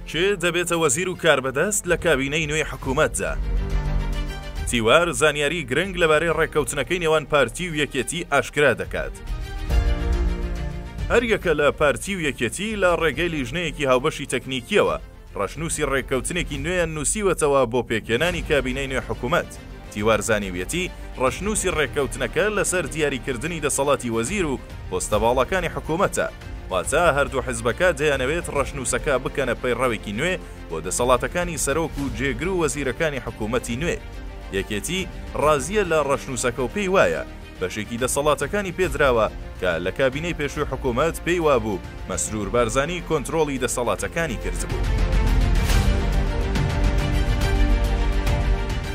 کێ دەبێتە وەزیر و کاربەدەست لە کابینەی نوێی حکوومەتدا. تیوار زانیاری گرنگ لەبارەی ڕێککەوتنەکەی نێوان پارتی و یەکێتی ئاشکرا دەکات. هەر یەکە لە پارتی و یەکێتی لە ڕێگەی لیژنەیەکی هاوبەشی تەکنیکیەوە ڕەشنووسی ڕێککەوتنێکی نوێیان نووسیوەتەوە بۆ پێکێنانی کابینەی نوێ حکوومەت. تیوار زانیویەتی ڕەشنووسی ڕێککەوتنەکە لەسەر دیاریکردنی دەسەڵاتی وەزیر و پۆستە باڵەکانی حکوومەتە، واتە هەردوو حیزبەکە دەیانەوێت ڕەشنووسەکە بکەنە پەیڕەوێکی نوێ بۆ دەسەڵاتەکانی سەرۆک و جێگر و وەزیرەکانی حکوومەتی نوێ. یەکێتی ڕازیە لە ڕەشنووسەکە و پێی وایە بەشێکی دەسەڵاتەکانی پێدراوە کە لە کابینەی پێشووی حکوومەت پێی وابوو مەسرور بارزانی کۆنتڕۆڵی دەسەڵاتەکانی کردبوو.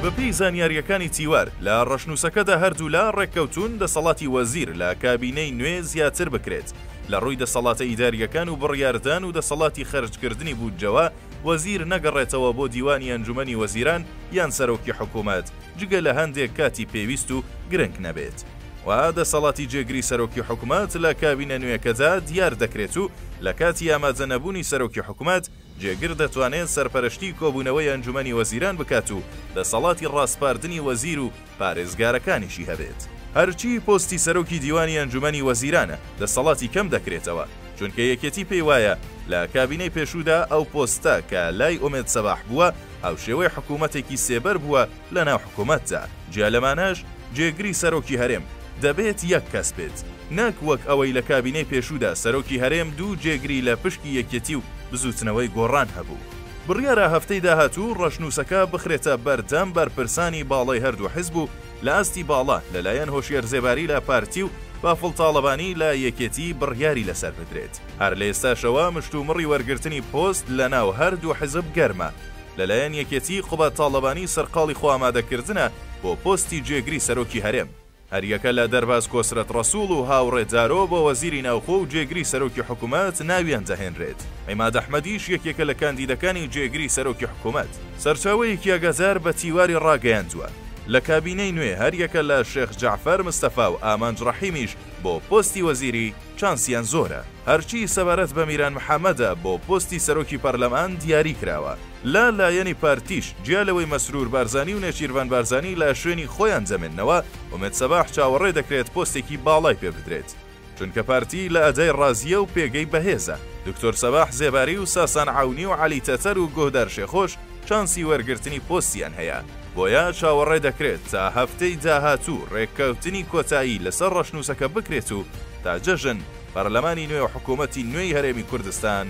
بەپێی زانیاریەکانی تیوار لە ڕەشنووسەکەدا هەردوو لا ڕێککەوتون دەسەڵاتی وەزیر لە کابینەی نوێ زیاتر بکرێت لە ڕووی دەسەڵاتە ئیداریەکان و بڕیاردان و دەسەڵاتی خەرجکردنی بودجەوە وەزیر نەگەڕێتەوە بۆ دیوانی ئەنجومەنی وەزیران یان سەرۆکی حکوومەت جگە لە هەندێک کاتی پێویست و گرنگ نەبێت. و دەسەڵاتی جێگری سەرۆکی حکوومەت لە کابینە نوێکەدا دیار دەکرێت و لە کاتی ئامادە نەبوونی سەرۆکی حکوومەت جێگر دەتوانێت سەرپەرشتی کۆبوونەوەی ئەنجومەنی وەزیران بکات و دەسەڵاتی ڕاستپاردنی وەزیر و پارێزگارەکانیشی هەبێت. هەرچی پۆستی سەرۆکی دیوانی ئەنجومەنی وەزیرانە دەسەڵاتی کەم دەکرێتەوە، چونکە یەکێتی پێی وایە لە کابینەی پێشوودا ئەو پۆستە کە لای ئومێد سەباح بووە ئەو شێوەی حکوومەتێکی سێبەر بووە لە ناو حکوومەتدا. جیا لەمانەش جێگری سەرۆکی هەرێم دەبێت یەک کەس بێت، نەک وەک ئەوەی لە کابینەی پێشوودا سەرۆکی هەرێم دوو جێگری لە پشکی یەکێتی و بزوتنەوەی گۆڕان هەبوو. بڕیارە هەفتەی داهاتوو ڕەشنووسەکە بخرێتە بەردەم بەرپرسانی باڵای هەردوو حیزب و لە ئاستی باڵا لەلایەن هۆشیار زێباری لە پارتی و بافڵ تاڵەبانی لە یەکێتی بڕیاری لەسەر بدرێت. هەر لە ئێستاشەوە مشتومڕی وەرگرتنی پۆست لە ناو هەردوو حیزب گەرمە. لەلایەن یەکێتی قوبەت تاڵەبانی سەرقاڵی خۆ ئامادەکردنە بۆ پۆستی جێگری سەرۆکی هەرێم. هەریەکە لە دەرباز کۆسرەت ڕەسوڵ و هاوڕێدارۆ بۆ وەزیری ناوخۆ و جێگری سەرۆکی حکوومەت ناویان دەهێنرێت. عیماد ئەحمەدیش یەکێکە لە کاندیدەکانی جێگری سەرۆکی حکوومەت. سەرچاوەیەکی ئەگەزار بە تیواری ڕاگەیاندووە. لە کابینەی نوێ هەریەکە لە شێخ جەعفەر مستەفا و ئامانج ڕەحیمیش بۆ پۆستی وەزیری چانسیان زۆرە. هەرچی سەبارەت بە میران محەممەدە بۆ پۆستی سەرۆکی پەرلەمان دیاری کراوە. لا لایەنی پارتیش جیالەوەی مەسرور بارزانی و نێچیروان بارزانی لە شوێنی خۆیان جەمێننەوە ئومێد سەباح چاوەڕێ دەکرێت پۆستێکی باڵای پێ بدرێت، چونکە پارتی لە ئەدای ڕازیە و پێگەی بەهێزە. دکتۆر سەباح زێباری و ساسان عاونی و عەلی تەتەر و گۆهدار شێخۆش چانسی وەرگرتنی پۆستیان هەیە، بۆیە چاوەڕێ دەکرێت تا هەفتەی داهاتوو ڕێککەوتنی کۆتایی لەسەر ڕەشنووسەکە بکرێت و تا جەژن پەرلەمانی نوێ و حکوومەتی نوێی هەرێمی کوردستان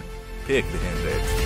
پێک بهێنرێت.